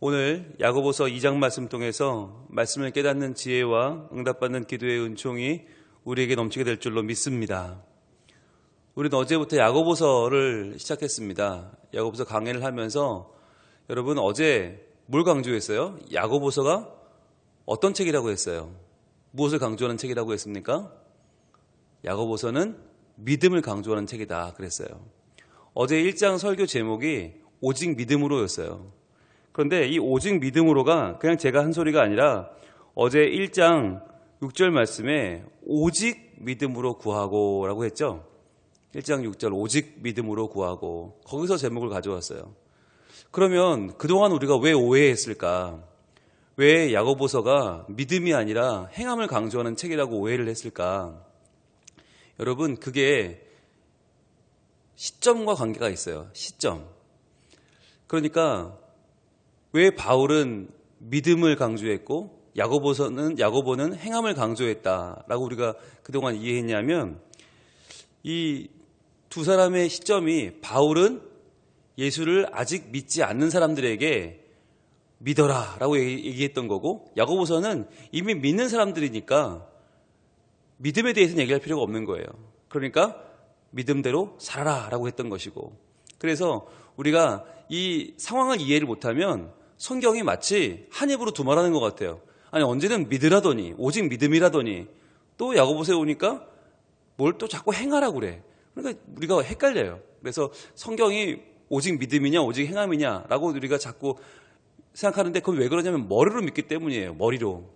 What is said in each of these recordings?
오늘 야고보서 2장 말씀 통해서 말씀을 깨닫는 지혜와 응답받는 기도의 은총이 우리에게 넘치게 될 줄로 믿습니다. 우리는 어제부터 야고보서를 시작했습니다. 야고보서 강해를 하면서 여러분 어제 뭘 강조했어요? 야고보서가 어떤 책이라고 했어요? 무엇을 강조하는 책이라고 했습니까? 야고보서는 믿음을 강조하는 책이다 그랬어요. 어제 1장 설교 제목이 오직 믿음으로였어요. 그런데 이 오직 믿음으로가 그냥 제가 한 소리가 아니라 어제 1장 6절 말씀에 오직 믿음으로 구하고 라고 했죠. 1장 6절 오직 믿음으로 구하고 거기서 제목을 가져왔어요. 그러면 그동안 우리가 왜 오해했을까? 왜 야고보서가 믿음이 아니라 행함을 강조하는 책이라고 오해를 했을까? 여러분 그게 시점과 관계가 있어요. 시점. 그러니까 왜 바울은 믿음을 강조했고 야고보는 행함을 강조했다라고 우리가 그동안 이해했냐면 이 두 사람의 시점이 바울은 예수를 아직 믿지 않는 사람들에게 믿어라 라고 얘기했던 거고 야고보서는 이미 믿는 사람들이니까 믿음에 대해서는 얘기할 필요가 없는 거예요. 그러니까 믿음대로 살아라 라고 했던 것이고 그래서 우리가 이 상황을 이해를 못하면 성경이 마치 한 입으로 두 말하는 것 같아요. 아니 언제는 믿으라더니 오직 믿음이라더니 또 야고보서에 오니까 뭘 또 자꾸 행하라고 그래. 그러니까 우리가 헷갈려요. 그래서 성경이 오직 믿음이냐 오직 행함이냐라고 우리가 자꾸 생각하는데 그건 왜 그러냐면 머리로 믿기 때문이에요. 머리로.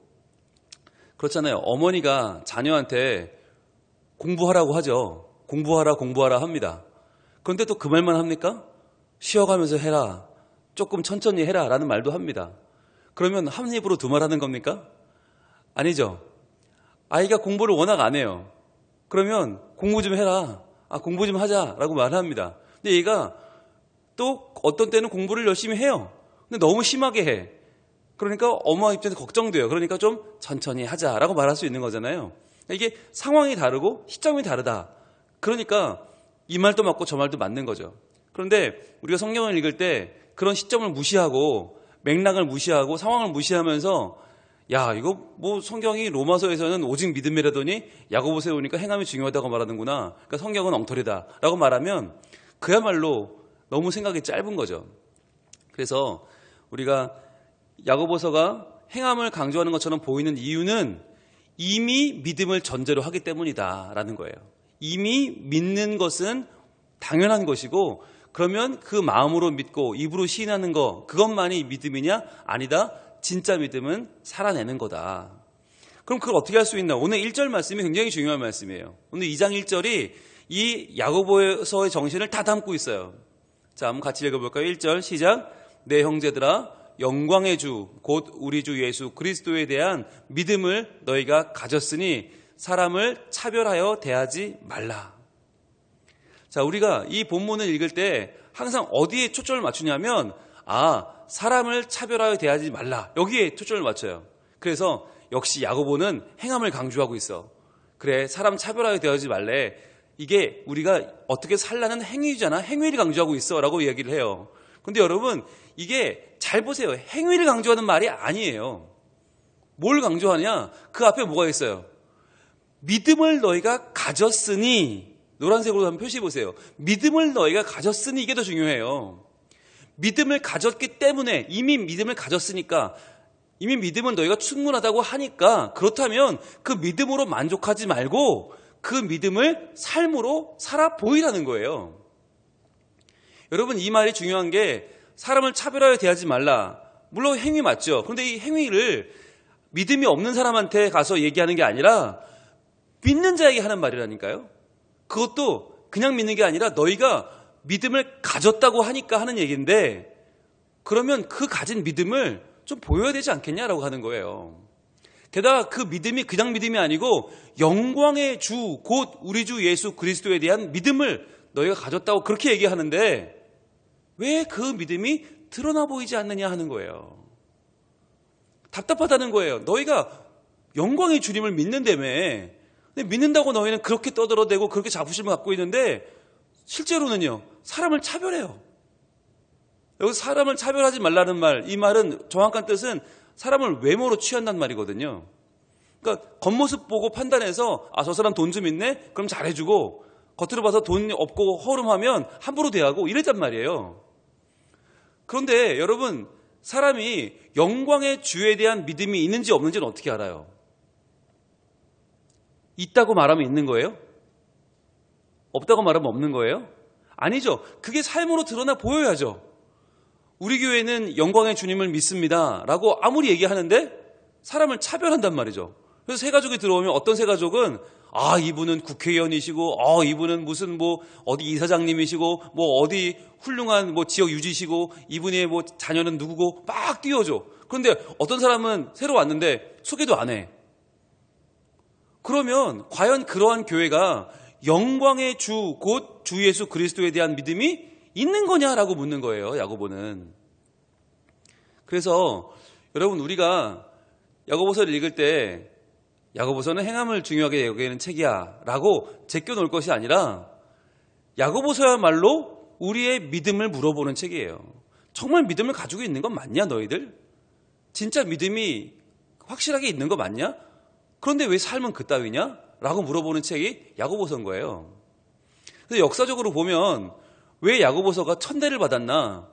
그렇잖아요. 어머니가 자녀한테 공부하라고 하죠. 공부하라 합니다. 그런데 또 그 말만 합니까? 쉬어가면서 해라. 조금 천천히 해라 라는 말도 합니다. 그러면 한 입으로 두 말 하는 겁니까? 아니죠. 아이가 공부를 워낙 안 해요. 그러면 공부 좀 해라. 공부 좀 하자 라고 말합니다. 근데 얘가 또 어떤 때는 공부를 열심히 해요. 근데 너무 심하게 해. 그러니까 엄마 입장에서 걱정돼요. 그러니까 좀 천천히 하자라고 말할 수 있는 거잖아요. 이게 상황이 다르고 시점이 다르다. 그러니까 이 말도 맞고 저 말도 맞는 거죠. 그런데 우리가 성경을 읽을 때 그런 시점을 무시하고 맥락을 무시하고 상황을 무시하면서 야 이거 뭐 성경이 로마서에서는 오직 믿음이라더니 야고보서에 오니까 행함이 중요하다고 말하는구나. 그러니까 성경은 엉터리다 라고 말하면 그야말로 너무 생각이 짧은 거죠. 그래서 우리가 야고보서가 행함을 강조하는 것처럼 보이는 이유는 이미 믿음을 전제로 하기 때문이다라는 거예요. 이미 믿는 것은 당연한 것이고 그러면 그 마음으로 믿고 입으로 시인하는 거 그것만이 믿음이냐? 아니다. 진짜 믿음은 살아내는 거다. 그럼 그걸 어떻게 할 수 있나? 오늘 1절 말씀이 굉장히 중요한 말씀이에요. 오늘 2장 1절이 이 야고보서의 정신을 다 담고 있어요. 자, 한번 같이 읽어볼까요? 1절 시작. 내 형제들아 영광의 주 곧 우리 주 예수 그리스도에 대한 믿음을 너희가 가졌으니 사람을 차별하여 대하지 말라. 자, 우리가 이 본문을 읽을 때 항상 어디에 초점을 맞추냐면 사람을 차별하여 대하지 말라. 여기에 초점을 맞춰요. 그래서 역시 야고보는 행함을 강조하고 있어. 그래, 사람 차별하여 대하지 말래. 이게 우리가 어떻게 살라는 행위잖아. 행위를 강조하고 있어 라고 이야기를 해요. 근데 여러분 이게 잘 보세요. 행위를 강조하는 말이 아니에요. 뭘 강조하냐? 그 앞에 뭐가 있어요? 믿음을 너희가 가졌으니 노란색으로 한번 표시해 보세요. 믿음을 너희가 가졌으니 이게 더 중요해요. 믿음을 가졌기 때문에 이미 믿음을 가졌으니까 이미 믿음은 너희가 충분하다고 하니까 그렇다면 그 믿음으로 만족하지 말고 그 믿음을 삶으로 살아 보이라는 거예요. 여러분 이 말이 중요한 게 사람을 차별하여 대하지 말라. 물론 행위 맞죠. 그런데 이 행위를 믿음이 없는 사람한테 가서 얘기하는 게 아니라 믿는 자에게 하는 말이라니까요. 그것도 그냥 믿는 게 아니라 너희가 믿음을 가졌다고 하니까 하는 얘기인데 그러면 그 가진 믿음을 좀 보여야 되지 않겠냐라고 하는 거예요. 게다가 그 믿음이 그냥 믿음이 아니고 영광의 주 곧 우리 주 예수 그리스도에 대한 믿음을 너희가 가졌다고 그렇게 얘기하는데 왜 그 믿음이 드러나 보이지 않느냐 하는 거예요. 답답하다는 거예요. 너희가 영광의 주님을 믿는다며. 근데 믿는다고 너희는 그렇게 떠들어대고 그렇게 자부심을 갖고 있는데 실제로는요 사람을 차별해요. 여기서 사람을 차별하지 말라는 말, 이 말은 정확한 뜻은 사람을 외모로 취한다는 말이거든요. 그러니까 겉모습 보고 판단해서 저 사람 돈 좀 있네? 그럼 잘해주고, 겉으로 봐서 돈 없고 허름하면 함부로 대하고 이랬단 말이에요. 그런데 여러분, 사람이 영광의 주에 대한 믿음이 있는지 없는지는 어떻게 알아요? 있다고 말하면 있는 거예요? 없다고 말하면 없는 거예요? 아니죠. 그게 삶으로 드러나 보여야죠. 우리 교회는 영광의 주님을 믿습니다 라고 아무리 얘기하는데 사람을 차별한단 말이죠. 그래서 새 가족이 들어오면 어떤 새 가족은 이분은 국회의원이시고 이분은 무슨 어디 이사장님이시고 어디 훌륭한 지역 유지시고 이분의 자녀는 누구고 막 띄워줘. 그런데 어떤 사람은 새로 왔는데 소개도 안 해. 그러면 과연 그러한 교회가 영광의 주, 곧 주 예수 그리스도에 대한 믿음이 있는 거냐라고 묻는 거예요, 야고보는. 그래서 여러분, 우리가 야고보서를 읽을 때 야고보서는 행함을 중요하게 여기는 책이야 라고 제껴놓을 것이 아니라 야고보서야말로 우리의 믿음을 물어보는 책이에요. 정말 믿음을 가지고 있는 건 맞냐 너희들? 진짜 믿음이 확실하게 있는 거 맞냐? 그런데 왜 삶은 그따위냐? 라고 물어보는 책이 야고보서인 거예요. 그래서 역사적으로 보면 왜 야고보서가 천대를 받았나?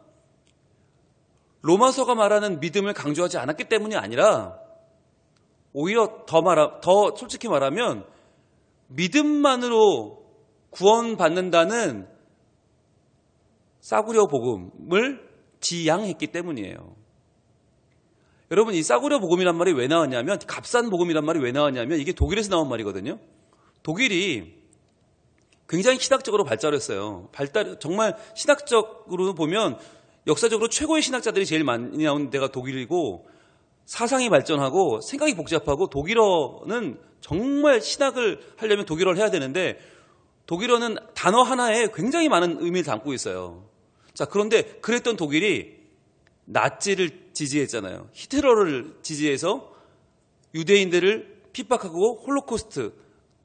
로마서가 말하는 믿음을 강조하지 않았기 때문이 아니라 오히려 더 솔직히 말하면 믿음만으로 구원받는다는 싸구려 복음을 지향했기 때문이에요. 여러분, 이 싸구려 복음이란 말이 왜 나왔냐면, 값싼 복음이란 말이 왜 나왔냐면 이게 독일에서 나온 말이거든요. 독일이 굉장히 신학적으로 발달했어요. 정말 신학적으로 보면 역사적으로 최고의 신학자들이 제일 많이 나온 데가 독일이고, 사상이 발전하고 생각이 복잡하고, 독일어는 정말 신학을 하려면 독일어를 해야 되는데 독일어는 단어 하나에 굉장히 많은 의미를 담고 있어요. 자, 그런데 그랬던 독일이 나치를 지지했잖아요. 히틀러를 지지해서 유대인들을 핍박하고 홀로코스트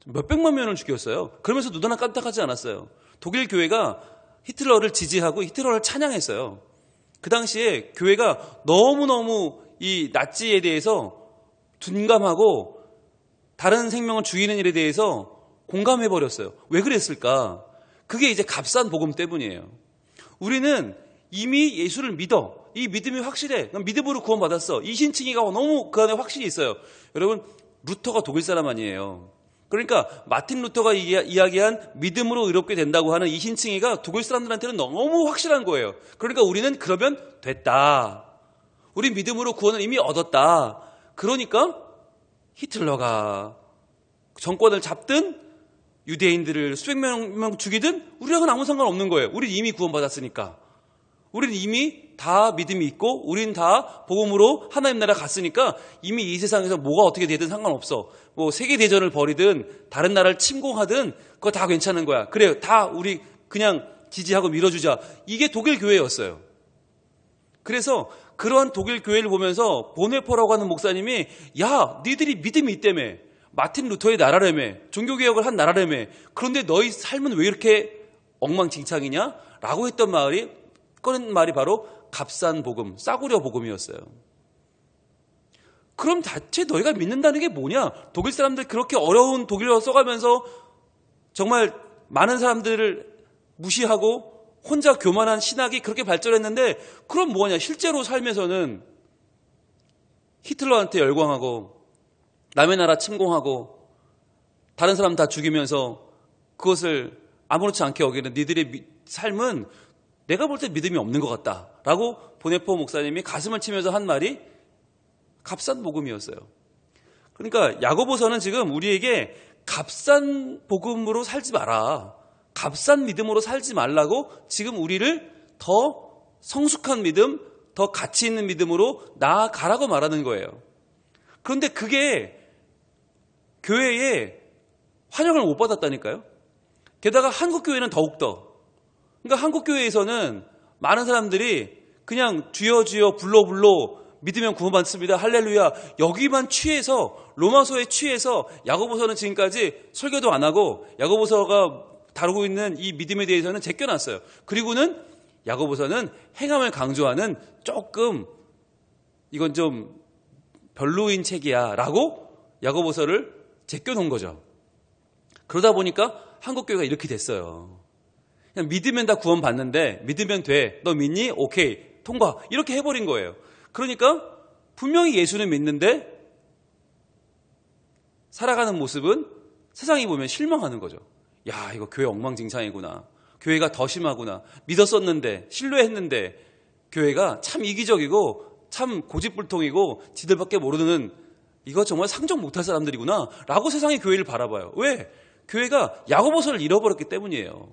몇백만 명을 죽였어요. 그러면서 눈 하나 깜짝하지 않았어요. 독일 교회가 히틀러를 지지하고 히틀러를 찬양했어요. 그 당시에 교회가 너무너무 이 나치에 대해서 둔감하고 다른 생명을 죽이는 일에 대해서 공감해버렸어요. 왜 그랬을까? 그게 이제 값싼 복음 때문이에요. 우리는 이미 예수를 믿어. 이 믿음이 확실해. 믿음으로 구원받았어. 이 신칭이가 너무 그 안에 확실히 있어요. 여러분, 루터가 독일 사람 아니에요. 그러니까 마틴 루터가 이야기한 믿음으로 의롭게 된다고 하는 이 신칭이가 독일 사람들한테는 너무 확실한 거예요. 그러니까 우리는 그러면 됐다. 우리 믿음으로 구원을 이미 얻었다. 그러니까 히틀러가 정권을 잡든 유대인들을 수백 명 죽이든 우리랑은 아무 상관없는 거예요. 우린 이미 구원받았으니까. 우린 이미 다 믿음이 있고 우린 다 복음으로 하나님 나라 갔으니까 이미 이 세상에서 뭐가 어떻게 되든 상관없어. 세계대전을 벌이든 다른 나라를 침공하든 그거 다 괜찮은 거야. 그래요. 다 우리 그냥 지지하고 밀어주자. 이게 독일 교회였어요. 그래서 그러한 독일 교회를 보면서 보네포라고 하는 목사님이 니들이 믿음이 있다며. 마틴 루터의 나라라며. 종교개혁을 한 나라라며. 그런데 너희 삶은 왜 이렇게 엉망진창이냐? 라고 했던 꺼낸 말이 바로 값싼 복음, 싸구려 복음이었어요. 그럼 대체 너희가 믿는다는 게 뭐냐? 독일 사람들 그렇게 어려운 독일어 써가면서 정말 많은 사람들을 무시하고 혼자 교만한 신학이 그렇게 발전했는데 그럼 뭐냐? 실제로 삶에서는 히틀러한테 열광하고 남의 나라 침공하고 다른 사람 다 죽이면서 그것을 아무렇지 않게 여기는 니들의 삶은 내가 볼 때 믿음이 없는 것 같다라고 보네포 목사님이 가슴을 치면서 한 말이 값싼 복음이었어요. 그러니까 야고보서는 지금 우리에게 값싼 복음으로 살지 마라. 값싼 믿음으로 살지 말라고 지금 우리를 더 성숙한 믿음, 더 가치 있는 믿음으로 나아가라고 말하는 거예요. 그런데 그게 교회에 환영을 못 받았다니까요. 게다가 한국 교회는 더욱더. 그러니까 한국 교회에서는 많은 사람들이 그냥 주여 주여 불러 믿으면 구원받습니다. 할렐루야. 여기만 취해서 로마서에 취해서 야고보서는 지금까지 설교도 안 하고 야고보서가 다루고 있는 이 믿음에 대해서는 제껴놨어요. 그리고는 야고보서는 행함을 강조하는 조금 이건 좀 별로인 책이야 라고 야고보서를 제껴놓은 거죠. 그러다 보니까 한국교회가 이렇게 됐어요. 그냥 믿으면 다 구원받는데 믿으면 돼. 너 믿니? 오케이. 통과. 이렇게 해버린 거예요. 그러니까 분명히 예수는 믿는데 살아가는 모습은 세상이 보면 실망하는 거죠. 야, 이거 교회 엉망진창이구나. 교회가 더 심하구나. 믿었었는데, 신뢰했는데 교회가 참 이기적이고 참 고집불통이고 지들밖에 모르는 이거 정말 상종 못할 사람들이구나 라고 세상의 교회를 바라봐요. 왜? 교회가 야고보서를 잃어버렸기 때문이에요.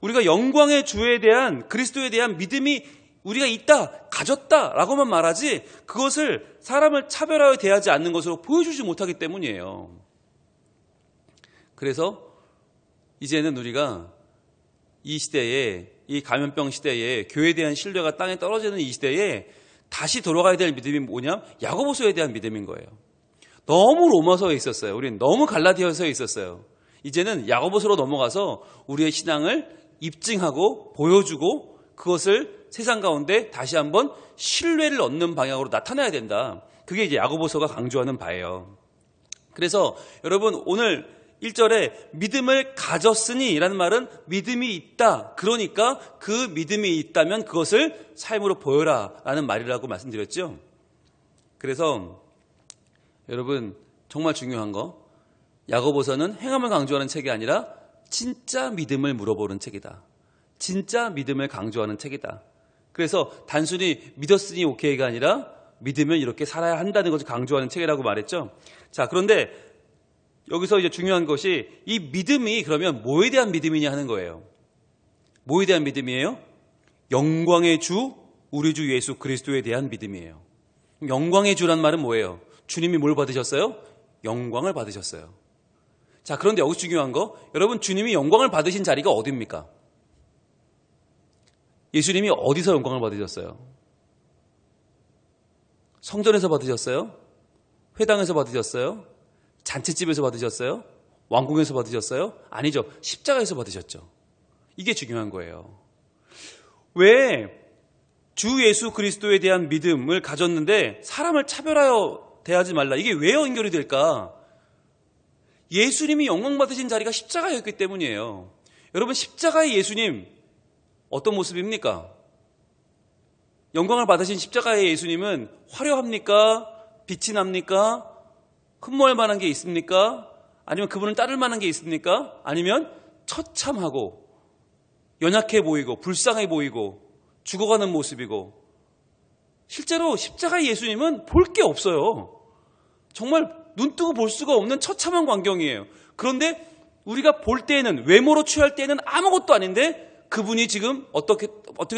우리가 영광의 주에 대한 그리스도에 대한 믿음이 우리가 있다, 가졌다 라고만 말하지 그것을 사람을 차별하여 대하지 않는 것으로 보여주지 못하기 때문이에요. 그래서 이제는 우리가 이 시대에, 이 감염병 시대에 교회에 대한 신뢰가 땅에 떨어지는 이 시대에 다시 돌아가야 될 믿음이 뭐냐? 야고보서에 대한 믿음인 거예요. 너무 로마서에 있었어요. 우리는 너무 갈라디아서에 있었어요. 이제는 야고보서로 넘어가서 우리의 신앙을 입증하고 보여주고 그것을 세상 가운데 다시 한번 신뢰를 얻는 방향으로 나타나야 된다. 그게 이제 야고보서가 강조하는 바예요. 그래서 여러분 오늘 1절에 믿음을 가졌으니 라는 말은 믿음이 있다. 그러니까 그 믿음이 있다면 그것을 삶으로 보여라 라는 말이라고 말씀드렸죠. 그래서 여러분 정말 중요한 거 야고보서는 행함을 강조하는 책이 아니라 진짜 믿음을 물어보는 책이다. 진짜 믿음을 강조하는 책이다. 그래서 단순히 믿었으니 오케이가 아니라 믿으면 이렇게 살아야 한다는 것을 강조하는 책이라고 말했죠. 자, 그런데 여기서 이제 중요한 것이 이 믿음이 그러면 뭐에 대한 믿음이냐 하는 거예요. 뭐에 대한 믿음이에요? 영광의 주, 우리 주 예수 그리스도에 대한 믿음이에요. 영광의 주란 말은 뭐예요? 주님이 뭘 받으셨어요? 영광을 받으셨어요. 자, 그런데 여기서 중요한 거, 여러분 주님이 영광을 받으신 자리가 어디입니까? 예수님이 어디서 영광을 받으셨어요? 성전에서 받으셨어요? 회당에서 받으셨어요? 잔치집에서 받으셨어요? 왕궁에서 받으셨어요? 아니죠. 십자가에서 받으셨죠. 이게 중요한 거예요. 왜 주 예수 그리스도에 대한 믿음을 가졌는데 사람을 차별하여 대하지 말라. 이게 왜 연결이 될까? 예수님이 영광 받으신 자리가 십자가였기 때문이에요. 여러분 십자가의 예수님 어떤 모습입니까? 영광을 받으신 십자가의 예수님은 화려합니까? 빛이 납니까? 흠모할 만한 게 있습니까? 아니면 그분을 따를 만한 게 있습니까? 아니면 처참하고 연약해 보이고 불쌍해 보이고 죽어가는 모습이고 실제로 십자가의 예수님은 볼 게 없어요. 정말 눈 뜨고 볼 수가 없는 처참한 광경이에요. 그런데 우리가 볼 때에는 외모로 취할 때에는 아무것도 아닌데 그분이 지금 어떻게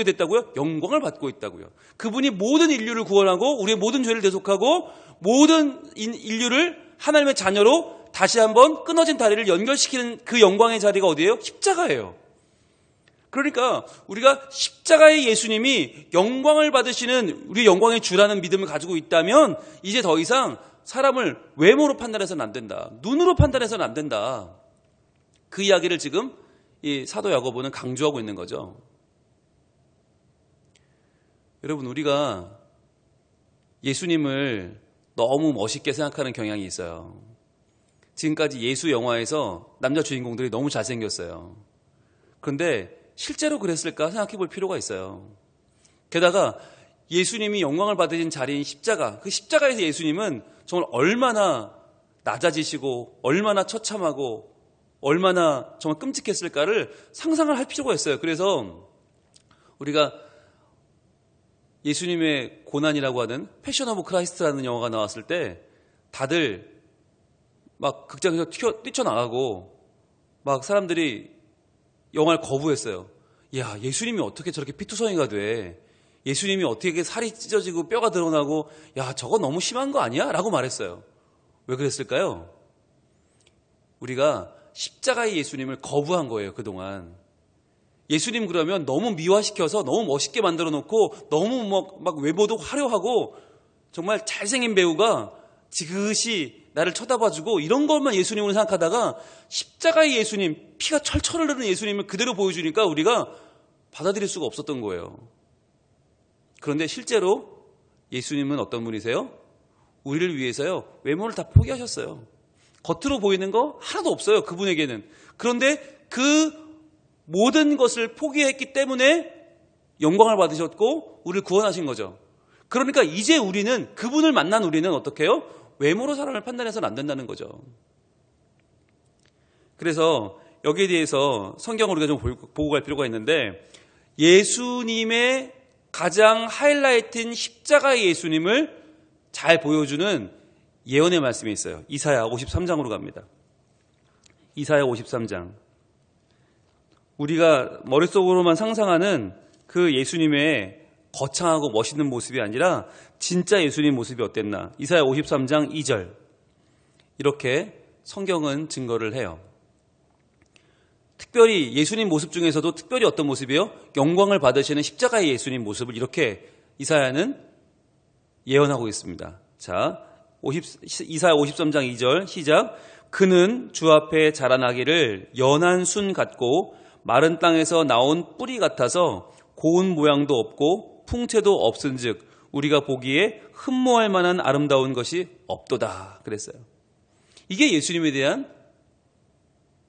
됐다고요? 영광을 받고 있다고요. 그분이 모든 인류를 구원하고 우리의 모든 죄를 대속하고 모든 인류를 하나님의 자녀로 다시 한번 끊어진 다리를 연결시키는 그 영광의 자리가 어디예요? 십자가예요. 그러니까 우리가 십자가의 예수님이 영광을 받으시는 우리 영광의 주라는 믿음을 가지고 있다면 이제 더 이상 사람을 외모로 판단해서는 안 된다. 눈으로 판단해서는 안 된다. 그 이야기를 지금 이 사도 야고보는 강조하고 있는 거죠. 여러분 우리가 예수님을 너무 멋있게 생각하는 경향이 있어요. 지금까지 예수 영화에서 남자 주인공들이 너무 잘생겼어요. 그런데 실제로 그랬을까 생각해 볼 필요가 있어요. 게다가 예수님이 영광을 받으신 자리인 십자가, 그 십자가에서 예수님은 정말 얼마나 낮아지시고 얼마나 처참하고 얼마나 정말 끔찍했을까를 상상을 할 필요가 있어요. 그래서 우리가 예수님의 고난이라고 하는 패션 오브 크라이스트라는 영화가 나왔을 때 다들 막 극장에서 뛰쳐나가고 막 사람들이 영화를 거부했어요. 야, 예수님이 어떻게 저렇게 피투성이가 돼? 예수님이 어떻게 살이 찢어지고 뼈가 드러나고 야, 저거 너무 심한 거 아니야? 라고 말했어요. 왜 그랬을까요? 우리가 십자가의 예수님을 거부한 거예요, 그동안. 예수님 그러면 너무 미화시켜서 너무 멋있게 만들어 놓고 너무 막 외모도 화려하고 정말 잘생긴 배우가 지그시 나를 쳐다봐주고 이런 것만 예수님으로 생각하다가 십자가의 예수님, 피가 철철 흐르는 예수님을 그대로 보여주니까 우리가 받아들일 수가 없었던 거예요. 그런데 실제로 예수님은 어떤 분이세요? 우리를 위해서요, 외모를 다 포기하셨어요. 겉으로 보이는 거 하나도 없어요, 그분에게는. 그런데 그 모든 것을 포기했기 때문에 영광을 받으셨고 우리를 구원하신 거죠. 그러니까 이제 우리는, 그분을 만난 우리는 어떻게 해요? 외모로 사람을 판단해서는 안 된다는 거죠. 그래서 여기에 대해서 성경을 우리가 좀 보고 갈 필요가 있는데, 예수님의 가장 하이라이트인 십자가의 예수님을 잘 보여주는 예언의 말씀이 있어요. 이사야 53장으로 갑니다. 이사야 53장. 우리가 머릿속으로만 상상하는 그 예수님의 거창하고 멋있는 모습이 아니라 진짜 예수님 모습이 어땠나. 이사야 53장 2절. 이렇게 성경은 증거를 해요. 특별히 예수님 모습 중에서도 특별히 어떤 모습이요? 영광을 받으시는 십자가의 예수님 모습을 이렇게 이사야는 예언하고 있습니다. 자, 이사야 53장 2절 시작. 그는 주 앞에 자라나기를 연한 순 같고 마른 땅에서 나온 뿌리 같아서 고운 모양도 없고 풍채도 없은즉 우리가 보기에 흠모할 만한 아름다운 것이 없도다 그랬어요. 이게 예수님에 대한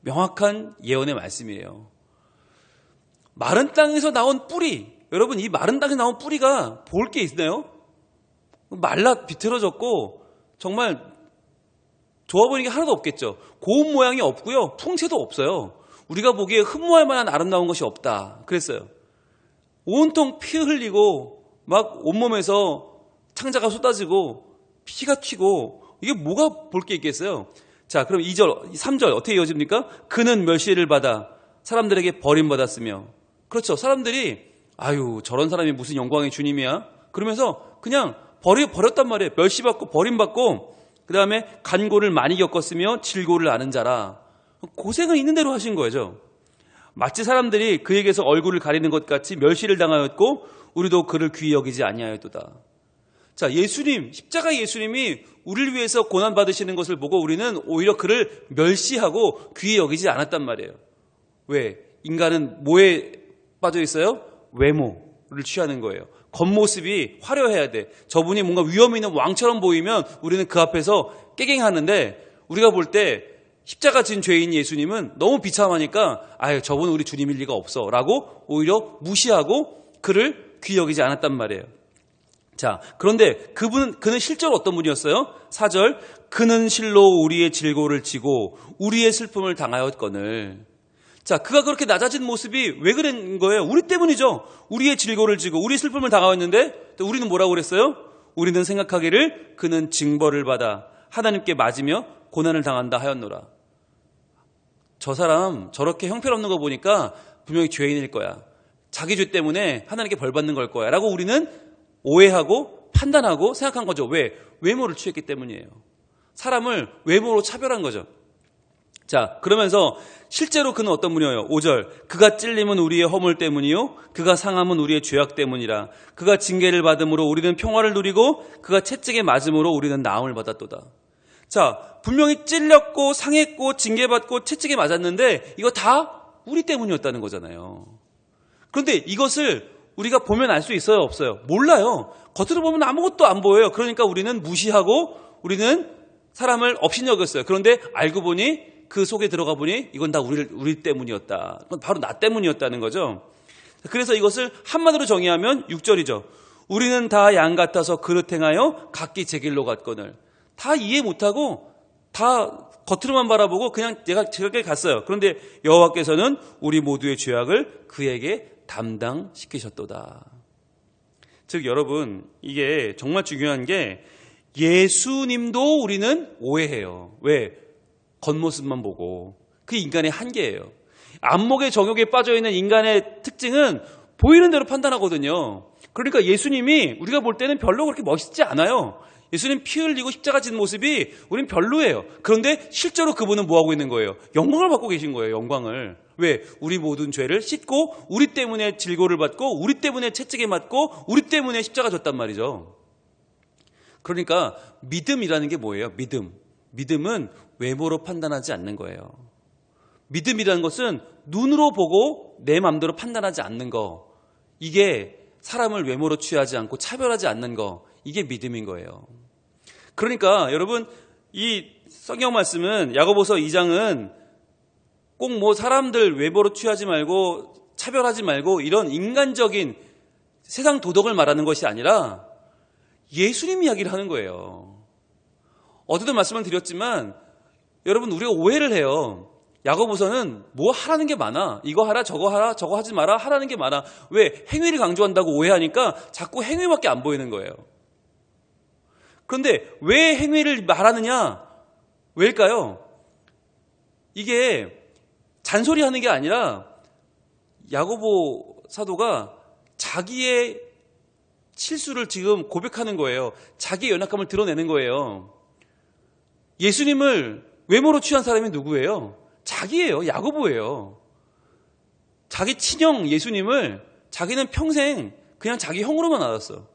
명확한 예언의 말씀이에요. 마른 땅에서 나온 뿌리, 여러분, 이 마른 땅에서 나온 뿌리가 볼 게 있나요? 말라 비틀어졌고 정말 좋아 보이는 게 하나도 없겠죠. 고운 모양이 없고요, 풍채도 없어요. 우리가 보기에 흠모할 만한 아름다운 것이 없다 그랬어요. 온통 피 흘리고 막 온몸에서 창자가 쏟아지고 피가 튀고, 이게 뭐가 볼 게 있겠어요? 자, 그럼 2절, 3절 어떻게 이어집니까? 그는 멸시를 받아 사람들에게 버림받았으며. 그렇죠. 사람들이 아유, 저런 사람이 무슨 영광의 주님이야? 그러면서 그냥 버렸단 말이에요. 멸시받고 버림받고, 그 다음에 간고를 많이 겪었으며 질고를 아는 자라. 고생을 있는 대로 하신 거죠. 마치 사람들이 그에게서 얼굴을 가리는 것 같이 멸시를 당하였고 우리도 그를 귀히 여기지 아니하였도다. 자, 예수님, 십자가 예수님이 우리를 위해서 고난받으시는 것을 보고 우리는 오히려 그를 멸시하고 귀히 여기지 않았단 말이에요. 왜? 인간은 뭐에 빠져 있어요? 외모를 취하는 거예요. 겉모습이 화려해야 돼. 저분이 뭔가 위험 있는 왕처럼 보이면 우리는 그 앞에서 깨갱하는데, 우리가 볼 때 십자가 진 죄인 예수님은 너무 비참하니까 아유, 저분은 우리 주님일 리가 없어 라고 오히려 무시하고 그를 귀히 여기지 않았단 말이에요. 자, 그런데 그는 실제로 어떤 분이었어요? 4절, 그는 실로 우리의 질고를 지고 우리의 슬픔을 당하였거늘. 자, 그가 그렇게 낮아진 모습이 왜 그런 거예요? 우리 때문이죠. 우리의 질고를 지고 우리의 슬픔을 당하였는데 또 우리는 뭐라고 그랬어요? 우리는 생각하기를 그는 징벌을 받아 하나님께 맞으며 고난을 당한다 하였노라. 저 사람 저렇게 형편없는 거 보니까 분명히 죄인일 거야. 자기 죄 때문에 하나님께 벌 받는 걸 거야 라고 우리는 오해하고 판단하고 생각한 거죠. 왜? 외모를 취했기 때문이에요. 사람을 외모로 차별한 거죠. 자, 그러면서 실제로 그는 어떤 분이에요? 5절, 그가 찔림은 우리의 허물 때문이요 그가 상함은 우리의 죄악 때문이라. 그가 징계를 받음으로 우리는 평화를 누리고 그가 채찍에 맞음으로 우리는 나음을 받았도다. 자, 분명히 찔렸고 상했고 징계받고 채찍에 맞았는데 이거 다 우리 때문이었다는 거잖아요. 그런데 이것을 우리가 보면 알 수 있어요? 없어요? 몰라요. 겉으로 보면 아무것도 안 보여요. 그러니까 우리는 무시하고 우리는 사람을 업신여겼어요. 그런데 알고 보니, 그 속에 들어가 보니 이건 다 우리 때문이었다. 그건 바로 나 때문이었다는 거죠. 그래서 이것을 한마디로 정의하면 6절이죠. 우리는 다 양 같아서 그릇 행하여 각기 제 길로 갔거늘. 다 이해 못하고 다 겉으로만 바라보고 그냥 내가 제길 갔어요. 그런데 여호와께서는 우리 모두의 죄악을 그에게 담당시키셨도다. 즉 여러분, 이게 정말 중요한 게 예수님도 우리는 오해해요. 왜? 겉모습만 보고. 그 인간의 한계예요. 안목의 정욕에 빠져있는 인간의 특징은 보이는 대로 판단하거든요. 그러니까 예수님이 우리가 볼 때는 별로 그렇게 멋있지 않아요. 예수님 피 흘리고 십자가 진 모습이 우린 별로예요. 그런데 실제로 그분은 뭐하고 있는 거예요? 영광을 받고 계신 거예요. 영광을. 왜? 우리 모든 죄를 씻고 우리 때문에 질고를 받고 우리 때문에 채찍에 맞고 우리 때문에 십자가 졌단 말이죠. 그러니까 믿음이라는 게 뭐예요? 믿음은 외모로 판단하지 않는 거예요. 믿음이라는 것은 눈으로 보고 내 마음대로 판단하지 않는 거, 이게 사람을 외모로 취하지 않고 차별하지 않는 거, 이게 믿음인 거예요. 그러니까 여러분, 이 성경 말씀은 야고보서 2장은 꼭 뭐 사람들 외모로 취하지 말고 차별하지 말고 이런 인간적인 세상 도덕을 말하는 것이 아니라 예수님 이야기를 하는 거예요. 어제도 말씀을 드렸지만 여러분, 우리가 오해를 해요. 야고보서는 뭐 하라는 게 많아. 이거 하라, 저거 하지 마라 하라는 게 많아. 왜? 행위를 강조한다고 오해하니까 자꾸 행위밖에 안 보이는 거예요. 그런데 왜 행위를 말하느냐? 왜일까요? 이게 잔소리하는 게 아니라 야고보 사도가 자기의 실수를 지금 고백하는 거예요. 자기의 연약함을 드러내는 거예요. 예수님을 외모로 취한 사람이 누구예요? 자기예요. 야고보예요. 자기 친형 예수님을 자기는 평생 그냥 자기 형으로만 알았어.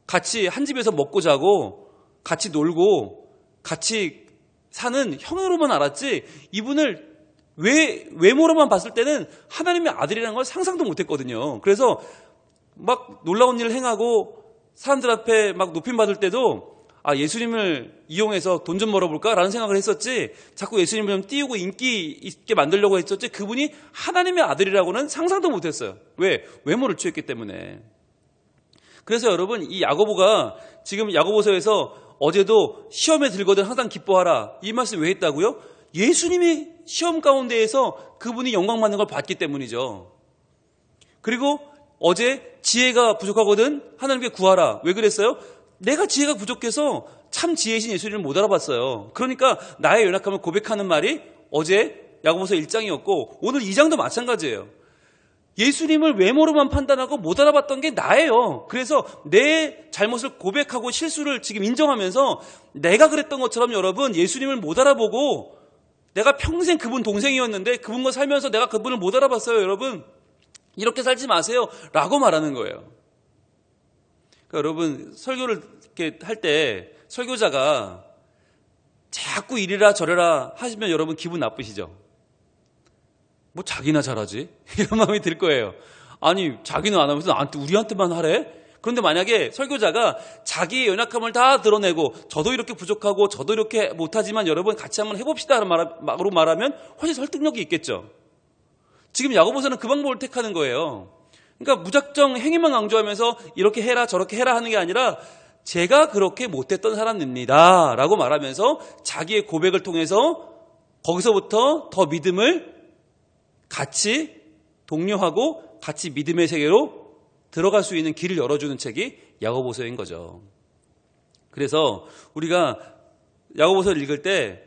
같이 한 집에서 먹고 자고 같이 놀고 같이 사는 형으로만 알았지, 이분을 외모로만 봤을 때는 하나님의 아들이라는 걸 상상도 못했거든요. 그래서 막 놀라운 일을 행하고 사람들 앞에 막 높임받을 때도 예수님을 이용해서 돈 좀 벌어볼까라는 생각을 했었지, 자꾸 예수님을 좀 띄우고 인기 있게 만들려고 했었지, 그분이 하나님의 아들이라고는 상상도 못했어요. 왜? 외모를 취했기 때문에. 그래서 여러분, 이 야고보가 지금 야고보서에서 어제도 시험에 들거든 항상 기뻐하라, 이 말씀 왜 했다고요? 예수님이 시험 가운데에서 그분이 영광 받는 걸 봤기 때문이죠. 그리고 어제 지혜가 부족하거든 하나님께 구하라. 왜 그랬어요? 내가 지혜가 부족해서 참 지혜이신 예수님을 못 알아봤어요. 그러니까 나의 연약함을 고백하는 말이 어제 야고보서 1장이었고 오늘 2장도 마찬가지예요. 예수님을 외모로만 판단하고 못 알아봤던 게 나예요. 그래서 내 잘못을 고백하고 실수를 지금 인정하면서 내가 그랬던 것처럼 여러분, 예수님을 못 알아보고 내가 평생 그분 동생이었는데 그분과 살면서 내가 그분을 못 알아봤어요. 여러분, 이렇게 살지 마세요 라고 말하는 거예요. 그러니까 여러분, 설교를 이렇게 할 때 설교자가 자꾸 이래라 저래라 하시면 여러분 기분 나쁘시죠? 뭐 자기나 잘하지? 이런 마음이 들 거예요. 아니, 자기는 안 하면서 우리한테만 하래? 그런데 만약에 설교자가 자기의 연약함을 다 드러내고 저도 이렇게 부족하고 저도 이렇게 못하지만 여러분 같이 한번 해봅시다 라고 말하면 훨씬 설득력이 있겠죠. 지금 야고보서는 그 방법을 택하는 거예요. 그러니까 무작정 행위만 강조하면서 이렇게 해라 저렇게 해라 하는 게 아니라 제가 그렇게 못했던 사람입니다 라고 말하면서 자기의 고백을 통해서 거기서부터 더 믿음을 같이 독려하고 같이 믿음의 세계로 들어갈 수 있는 길을 열어주는 책이 야고보서인 거죠. 그래서 우리가 야고보서를 읽을 때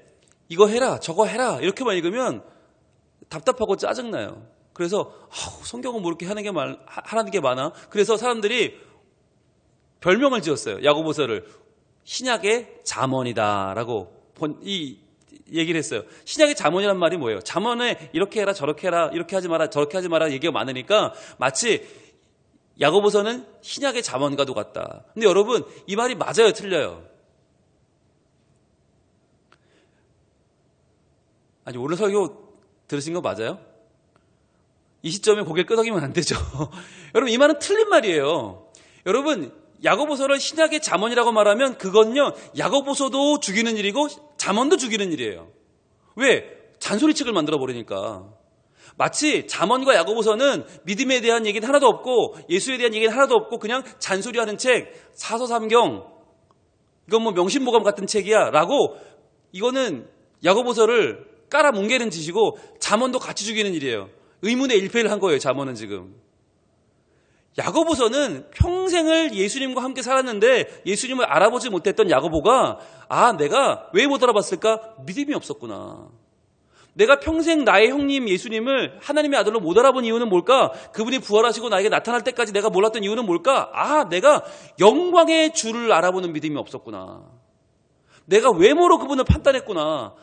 이거 해라 저거 해라 이렇게만 읽으면 답답하고 짜증나요. 그래서 성경은 뭐 이렇게 하라는 게 많아. 그래서 사람들이 별명을 지었어요. 야고보서를 신약의 잠언이다라고 이 얘기를 했어요. 신약의 잠언이란 말이 뭐예요? 잠언에 이렇게 해라 저렇게 해라 이렇게 하지 마라 저렇게 하지 마라 얘기가 많으니까 마치 야고보서는 신약의 잠언과도 같다. 근데 여러분, 이 말이 맞아요 틀려요? 아니, 오늘 설교 들으신 거 맞아요? 이 시점에 고개를 끄덕이면 안 되죠. 여러분, 이 말은 틀린 말이에요. 여러분, 야고보서를 신약의 잠언이라고 말하면 그건요, 야고보서도 죽이는 일이고 잠언도 죽이는 일이에요. 왜? 잔소리책을 만들어버리니까. 마치 잠언과 야고보서는 믿음에 대한 얘기는 하나도 없고 예수에 대한 얘기는 하나도 없고 그냥 잔소리하는 책, 사서삼경, 이건 뭐 명심보감 같은 책이야 라고, 이거는 야고보서를 깔아뭉개는 짓이고 잠언도 같이 죽이는 일이에요. 의문의 일패를 한 거예요. 잠언은 지금. 야고보서는 평생을 예수님과 함께 살았는데 예수님을 알아보지 못했던 야고보가 내가 왜 못 알아봤을까? 믿음이 없었구나. 내가 평생 나의 형님 예수님을 하나님의 아들로 못 알아본 이유는 뭘까? 그분이 부활하시고 나에게 나타날 때까지 내가 몰랐던 이유는 뭘까? 내가 영광의 주를 알아보는 믿음이 없었구나. 내가 외모로 그분을 판단했구나.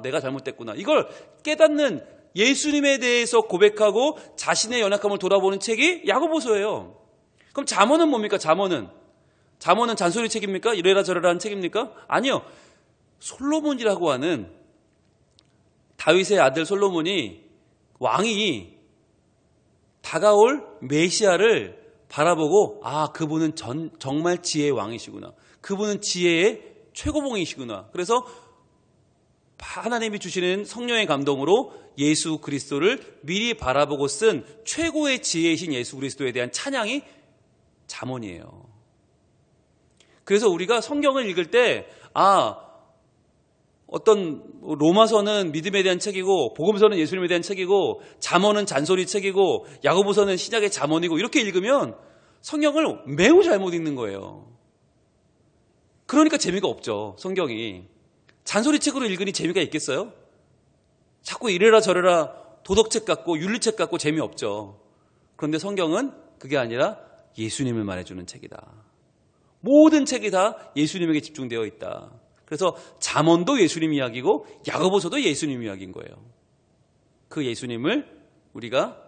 내가 잘못됐구나. 이걸 깨닫는 예수님에 대해서 고백하고 자신의 연약함을 돌아보는 책이 야고보서예요. 그럼 잠언은 뭡니까? 잠언은 잔소리 책입니까? 이래라 저래라 하는 책입니까? 아니요. 솔로몬이라고 하는 다윗의 아들 솔로몬이, 왕이 다가올 메시아를 바라보고 그분은 정말 지혜의 왕이시구나. 그분은 지혜의 최고봉이시구나. 그래서 하나님이 주시는 성령의 감동으로 예수 그리스도를 미리 바라보고 쓴 최고의 지혜이신 예수 그리스도에 대한 찬양이 잠언이에요. 그래서 우리가 성경을 읽을 때 어떤 로마서는 믿음에 대한 책이고 복음서는 예수님에 대한 책이고 잠언은 잔소리 책이고 야고보서는 신약의 잠언이고 이렇게 읽으면 성경을 매우 잘못 읽는 거예요. 그러니까 재미가 없죠. 성경이. 잔소리 책으로 읽으니 재미가 있겠어요? 자꾸 이래라 저래라 도덕책 같고 윤리책 같고 재미없죠. 그런데 성경은 그게 아니라 예수님을 말해주는 책이다. 모든 책이 다 예수님에게 집중되어 있다. 그래서 잠언도 예수님 이야기고 야고보서도 예수님 이야기인 거예요. 그 예수님을 우리가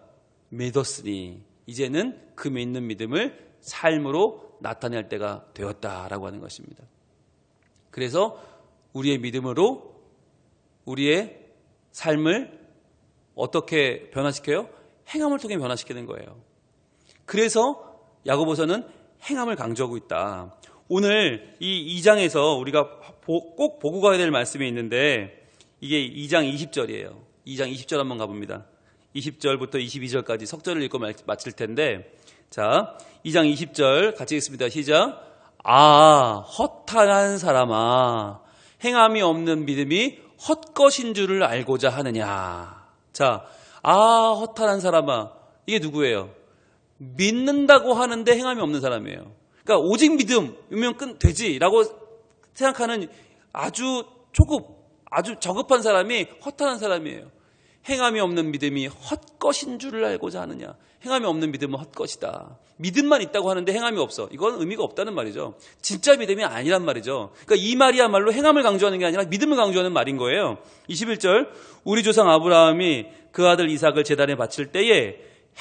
믿었으니 이제는 그 믿는 믿음을 삶으로 나타낼 때가 되었다라고 하는 것입니다. 그래서 우리의 믿음으로 우리의 삶을 어떻게 변화시켜요? 행함을 통해 변화시키는 거예요. 그래서 야고보서는 행함을 강조하고 있다. 오늘 이 2장에서 우리가 꼭 보고 가야 될 말씀이 있는데 이게 2장 20절이에요. 2장 20절 한번 가봅니다. 20절부터 22절까지 석절을 읽고 마칠 텐데 자, 2장 20절 같이 읽습니다. 시작. 허탄한 사람아, 행함이 없는 믿음이 헛것인 줄을 알고자 하느냐. 자, 허탄한 사람아, 이게 누구예요? 믿는다고 하는데 행함이 없는 사람이에요. 그러니까 오직 믿음이면 되지라고 생각하는 아주 아주 저급한 사람이 허탄한 사람이에요. 행함이 없는 믿음이 헛것인 줄을 알고자 하느냐. 행함이 없는 믿음은 헛것이다. 믿음만 있다고 하는데 행함이 없어. 이건 의미가 없다는 말이죠. 진짜 믿음이 아니란 말이죠. 그러니까 이 말이야말로 행함을 강조하는 게 아니라 믿음을 강조하는 말인 거예요. 21절 우리 조상 아브라함이 그 아들 이삭을 제단에 바칠 때에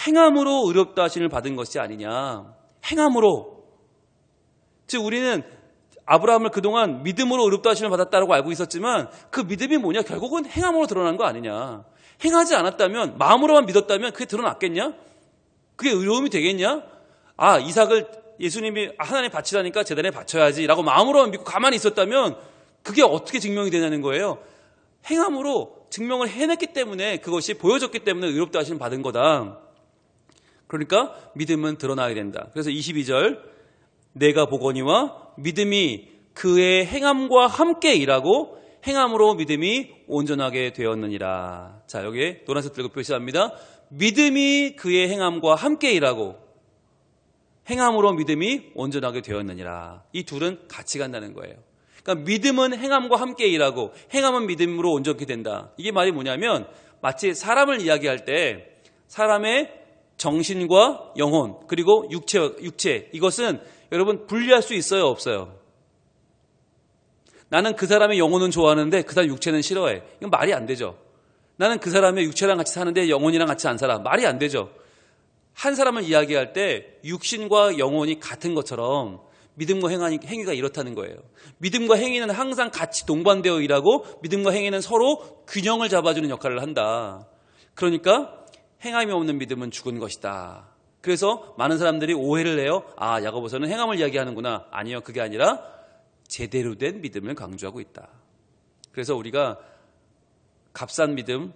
행함으로 의롭다 하심을 받은 것이 아니냐. 행함으로. 즉 우리는 아브라함을 그동안 믿음으로 의롭다 하심을 받았다고 알고 있었지만 그 믿음이 뭐냐? 결국은 행함으로 드러난 거 아니냐. 행하지 않았다면, 마음으로만 믿었다면 그게 드러났겠냐? 그게 의로움이 되겠냐? 이삭을 예수님이 하나님 바치라니까 제단에 바쳐야지 라고 마음으로만 믿고 가만히 있었다면 그게 어떻게 증명이 되냐는 거예요. 행함으로 증명을 해냈기 때문에, 그것이 보여졌기 때문에 의롭다 하심을 받은 거다. 그러니까 믿음은 드러나야 된다. 그래서 22절 내가 보거니와 믿음이 그의 행함과 함께 일하고 행함으로 믿음이 온전하게 되었느니라. 자, 여기에 노란색 들고 표시합니다. 믿음이 그의 행함과 함께 일하고 행함으로 믿음이 온전하게 되었느니라. 이 둘은 같이 간다는 거예요. 그러니까 믿음은 행함과 함께 일하고 행함은 믿음으로 온전히 된다. 이게 말이 뭐냐면 마치 사람을 이야기할 때 사람의 정신과 영혼 그리고 육체 이것은 여러분 분리할 수 있어요, 없어요? 나는 그 사람의 영혼은 좋아하는데 그 사람 육체는 싫어해. 이건 말이 안 되죠. 나는 그 사람의 육체랑 같이 사는데 영혼이랑 같이 안 살아. 말이 안 되죠. 한 사람을 이야기할 때 육신과 영혼이 같은 것처럼 믿음과 행위가 이렇다는 거예요. 믿음과 행위는 항상 같이 동반되어 일하고 믿음과 행위는 서로 균형을 잡아주는 역할을 한다. 그러니까 행함이 없는 믿음은 죽은 것이다. 그래서 많은 사람들이 오해를 해요. 야고보서는 행함을 이야기하는구나. 아니요, 그게 아니라 제대로 된 믿음을 강조하고 있다. 그래서 우리가 값싼 믿음,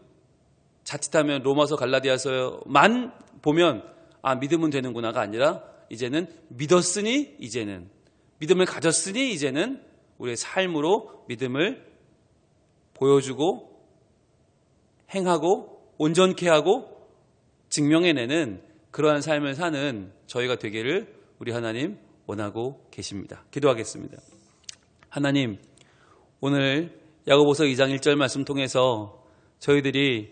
자칫하면 로마서 갈라디아서만 보면 믿으면 되는구나가 아니라 이제는 믿었으니 이제는 믿음을 가졌으니 이제는 우리의 삶으로 믿음을 보여주고 행하고 온전케 하고 증명해내는 그러한 삶을 사는 저희가 되기를 우리 하나님 원하고 계십니다. 기도하겠습니다. 하나님, 오늘 야고보서 2장 1절 말씀 통해서 저희들이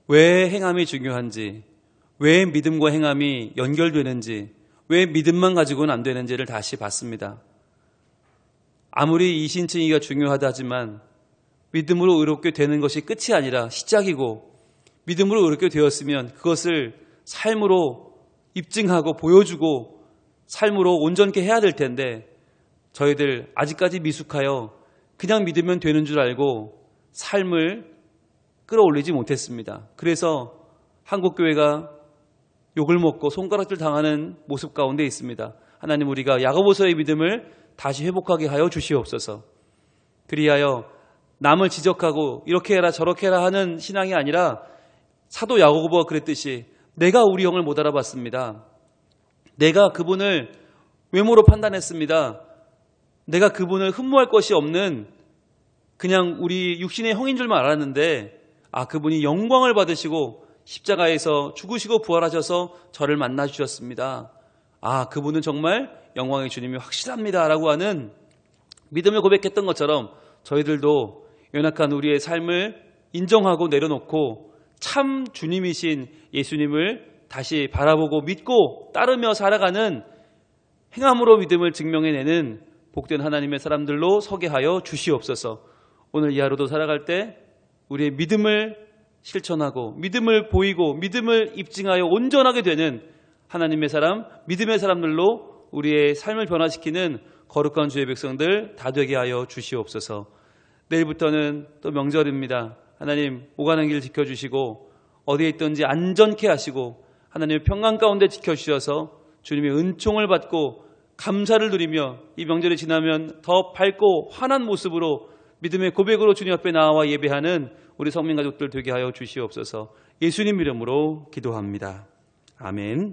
왜 행함이 중요한지, 왜 믿음과 행함이 연결되는지, 왜 믿음만 가지고는 안 되는지를 다시 봤습니다. 아무리 이신칭의가 중요하다 하지만 믿음으로 의롭게 되는 것이 끝이 아니라 시작이고, 믿음으로 의롭게 되었으면 그것을 삶으로 입증하고 보여주고 삶으로 온전케 해야 될 텐데 저희들 아직까지 미숙하여 그냥 믿으면 되는 줄 알고 삶을 끌어올리지 못했습니다. 그래서 한국교회가 욕을 먹고 손가락질 당하는 모습 가운데 있습니다. 하나님, 우리가 야고보서의 믿음을 다시 회복하게 하여 주시옵소서. 그리하여 남을 지적하고 이렇게 해라 저렇게 해라 하는 신앙이 아니라 사도 야고보가 그랬듯이 내가 우리 형을 못 알아봤습니다. 내가 그분을 외모로 판단했습니다. 내가 그분을 흠모할 것이 없는 그냥 우리 육신의 형인 줄만 알았는데 그분이 영광을 받으시고 십자가에서 죽으시고 부활하셔서 저를 만나 주셨습니다. 그분은 정말 영광의 주님이 확실합니다 라고 하는 믿음을 고백했던 것처럼 저희들도 연약한 우리의 삶을 인정하고 내려놓고 참 주님이신 예수님을 다시 바라보고 믿고 따르며 살아가는 행함으로 믿음을 증명해내는 복된 하나님의 사람들로 서게 하여 주시옵소서. 오늘 이 하루도 살아갈 때 우리의 믿음을 실천하고 믿음을 보이고 믿음을 입증하여 온전하게 되는 하나님의 사람, 믿음의 사람들로 우리의 삶을 변화시키는 거룩한 주의 백성들 다 되게 하여 주시옵소서. 내일부터는 또 명절입니다. 하나님, 오가는 길 지켜주시고 어디에 있든지 안전케 하시고 하나님의 평강 가운데 지켜주셔서 주님의 은총을 받고 감사를 누리며 이 명절이 지나면 더 밝고 환한 모습으로 믿음의 고백으로 주님 앞에 나와 예배하는 우리 성민 가족들 되게 하여 주시옵소서. 예수님 이름으로 기도합니다. 아멘.